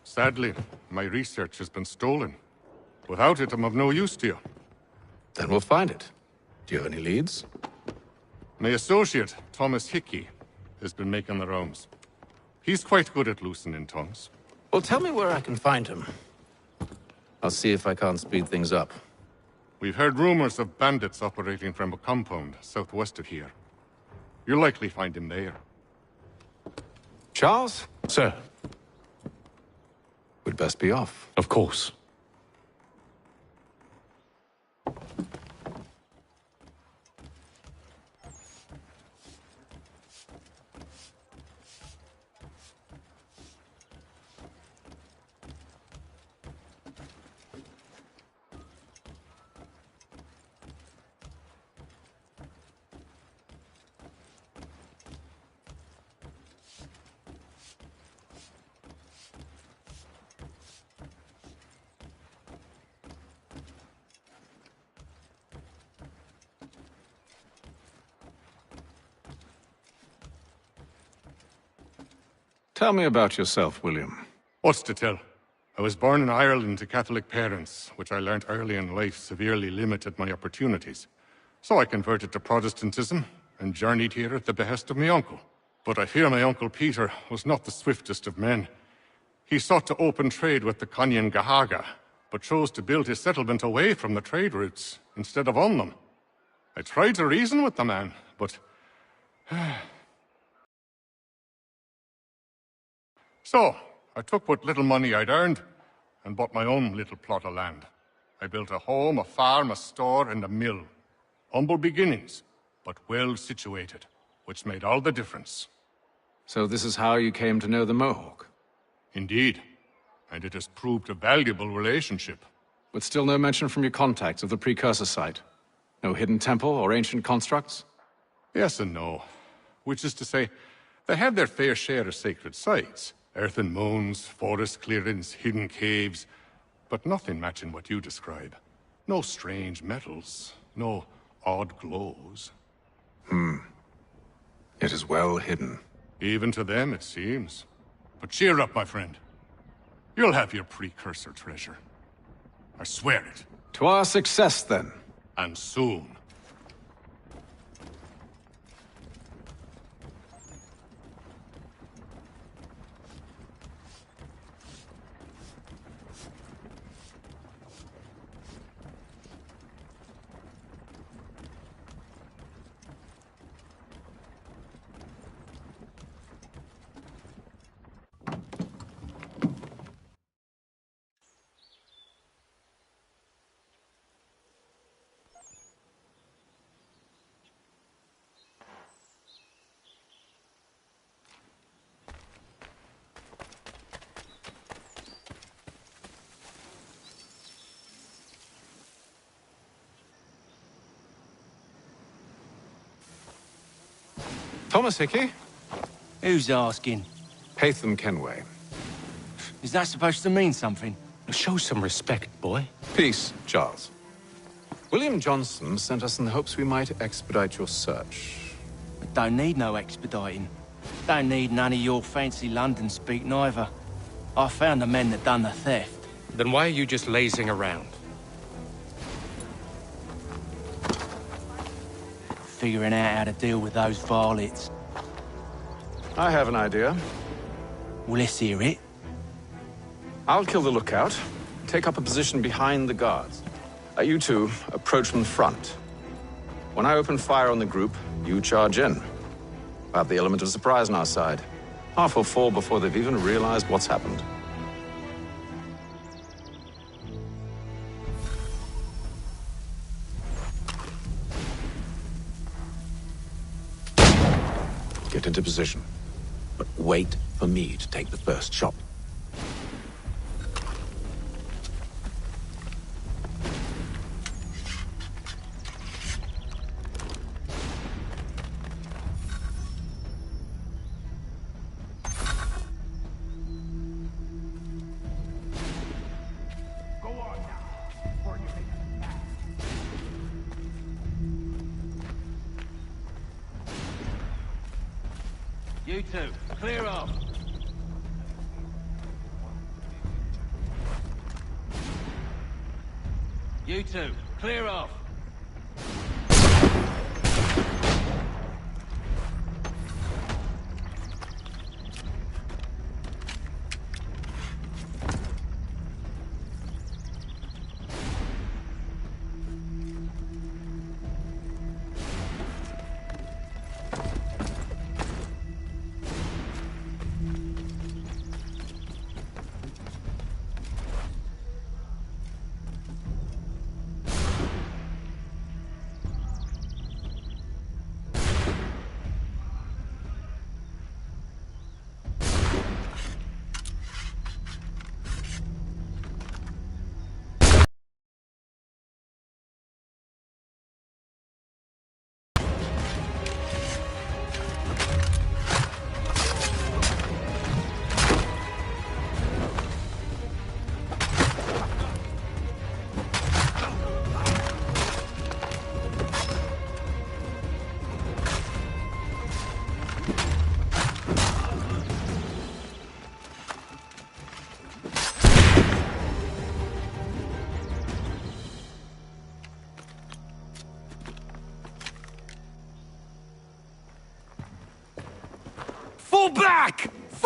Sadly, my research has been stolen. Without it, I'm of no use to you. Then we'll find it. Do you have any leads? My associate, Thomas Hickey, has been making the rounds. He's quite good at loosening tongues. Well, tell me where I can find him. I'll see if I can't speed things up. We've heard rumors of bandits operating from a compound southwest of here. You'll likely find him there. Charles? Sir. We'd best be off. Of course. Tell me about yourself, William. What's to tell? I was born in Ireland to Catholic parents, which I learnt early in life severely limited my opportunities. So I converted to Protestantism and journeyed here at the behest of my uncle. But I fear my uncle Peter was not the swiftest of men. He sought to open trade with the Conyan Gahaga, but chose to build his settlement away from the trade routes instead of on them. I tried to reason with the man, but... So, I took what little money I'd earned and bought my own little plot of land. I built a home, a farm, a store, and a mill. Humble beginnings, but well situated, which made all the difference. So this is how you came to know the Mohawk? Indeed. And it has proved a valuable relationship. But still no mention from your contacts of the precursor site? No hidden temple or ancient constructs? Yes and no. Which is to say, they have their fair share of sacred sites. Earthen mounds, forest clearings, hidden caves. But nothing matching what you describe. No strange metals, no odd glows. It is well hidden. Even to them, it seems. But cheer up, my friend. You'll have your precursor treasure. I swear it. To our success, then. And soon. Thomas Hickey? Who's asking? Haytham Kenway. Is that supposed to mean something? Show some respect, boy. Peace, Charles. William Johnson sent us in the hopes we might expedite your search. I don't need no expediting. Don't need none of your fancy London speak neither. I found the men that done the theft. Then why are you just lazing around? Figuring out how to deal with those varlets. I have an idea. Well, let's hear it. I'll kill the lookout, take up a position behind the guards. You two approach from the front. When I open fire on the group, you charge in. We'll have the element of surprise on our side. Half will fall before they've even realized what's happened. Get into position, but wait for me to take the first shot. You two, clear off. You two, clear off.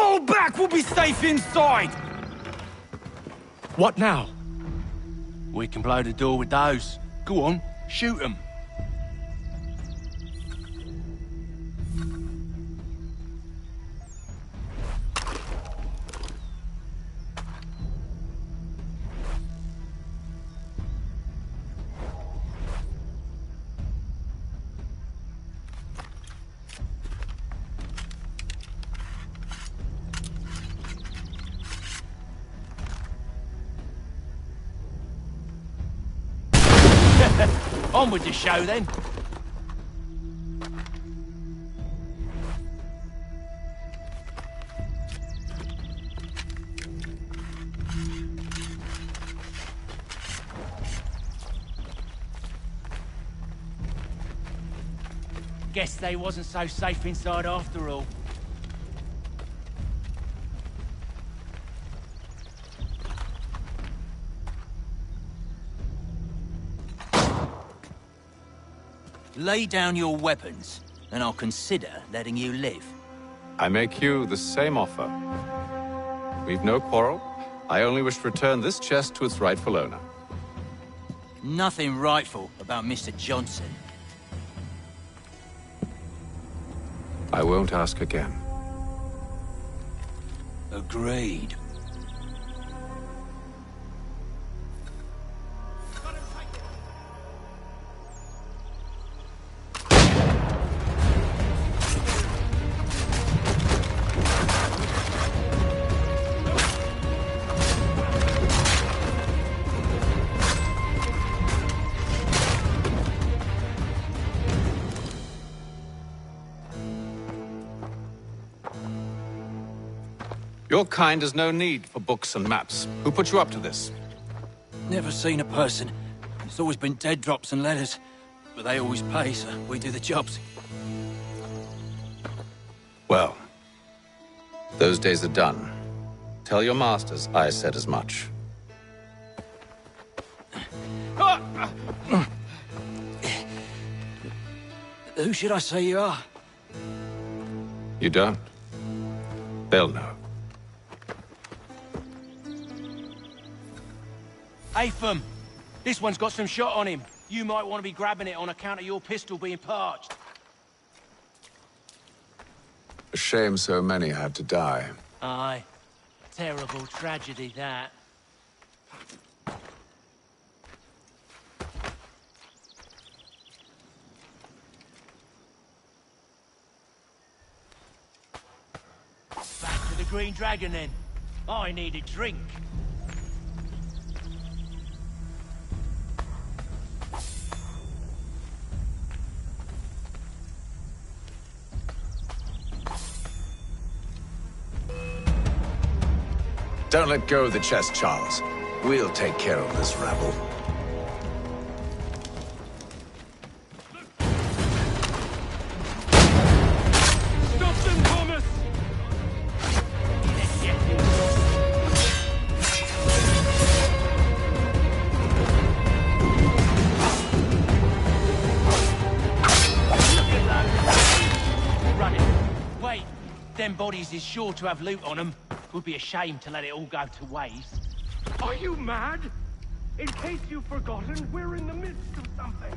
Fall back! We'll be safe inside! What now? We can blow the door with those. Go on, shoot them. On with the show, then. Guess they wasn't so safe inside after all. Lay down your weapons, and I'll consider letting you live. I make you the same offer. We've no quarrel. I only wish to return this chest to its rightful owner. Nothing rightful about Mr. Johnson. I won't ask again. Agreed. Your kind has no need for books and maps. Who put you up to this? Never seen a person. It's always been dead drops and letters. But they always pay, so we do the jobs. Well, those days are done. Tell your masters I said as much. Who should I say you are? You don't? They'll know. Atham! This one's got some shot on him. You might want to be grabbing it on account of your pistol being parched. A shame so many had to die. Aye. Terrible tragedy, that. Back to the Green Dragon, then. I need a drink. Don't let go of the chest, Charles. We'll take care of this rabble. Stop them, Thomas! Running. Wait, them bodies is sure to have loot on them. Would be a shame to let it all go to waste. Are you mad? In case you've forgotten, we're in the midst of something.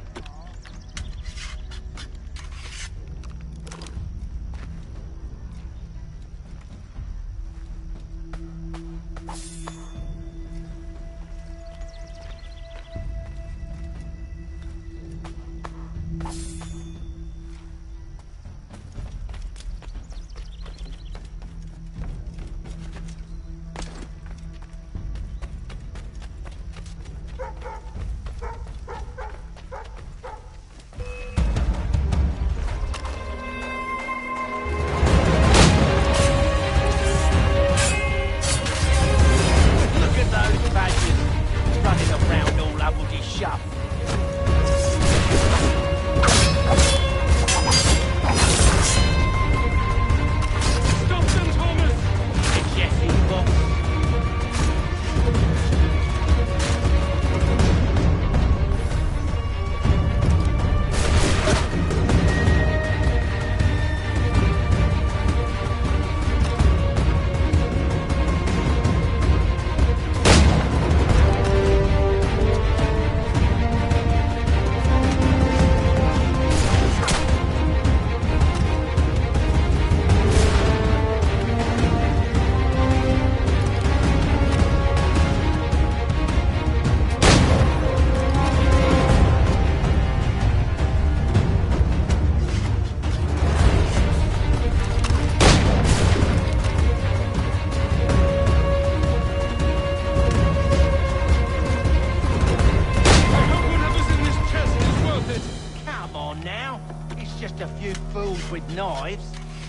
with knives.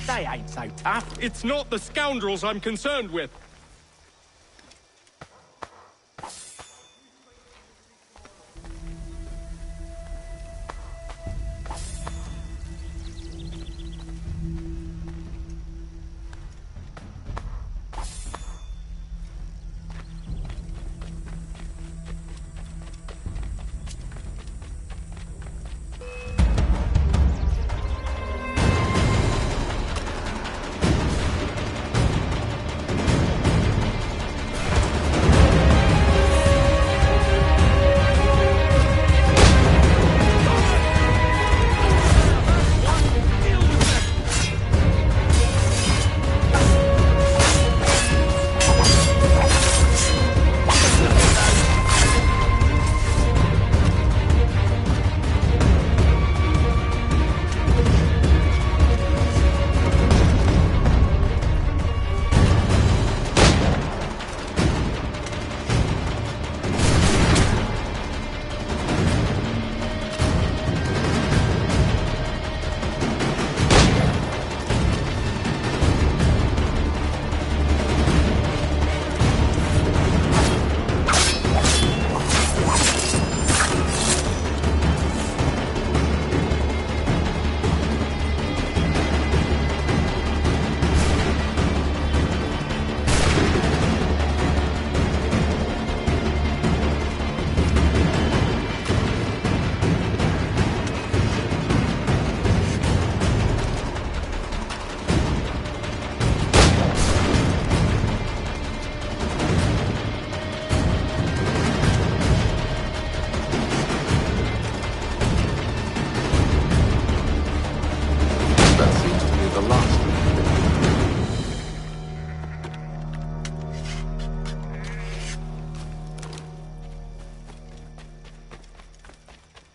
They ain't so tough. It's not the scoundrels I'm concerned with.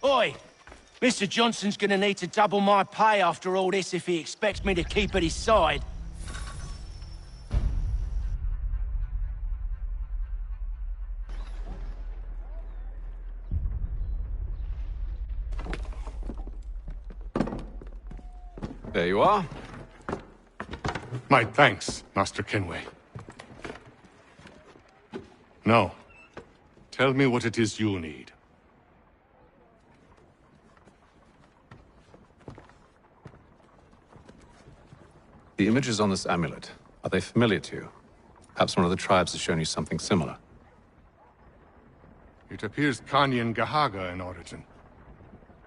Oi! Mr. Johnson's gonna need to double my pay after all this if he expects me to keep at his side. There you are. My thanks, Master Kenway. Now, tell me what it is you need. The images on this amulet, are they familiar to you? Perhaps one of the tribes has shown you something similar. It appears Kanyan Gahaga in origin.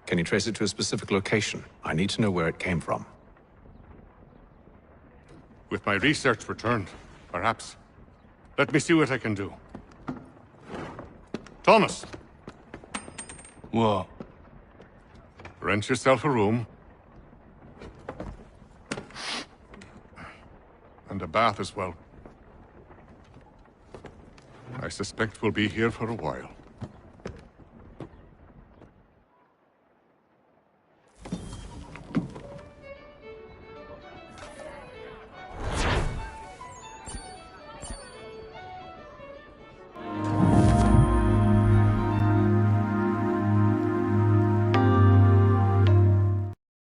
Can you trace it to a specific location? I need to know where it came from. With my research returned, perhaps. Let me see what I can do. Thomas! What? Rent yourself a room. And a bath as well. I suspect we'll be here for a while.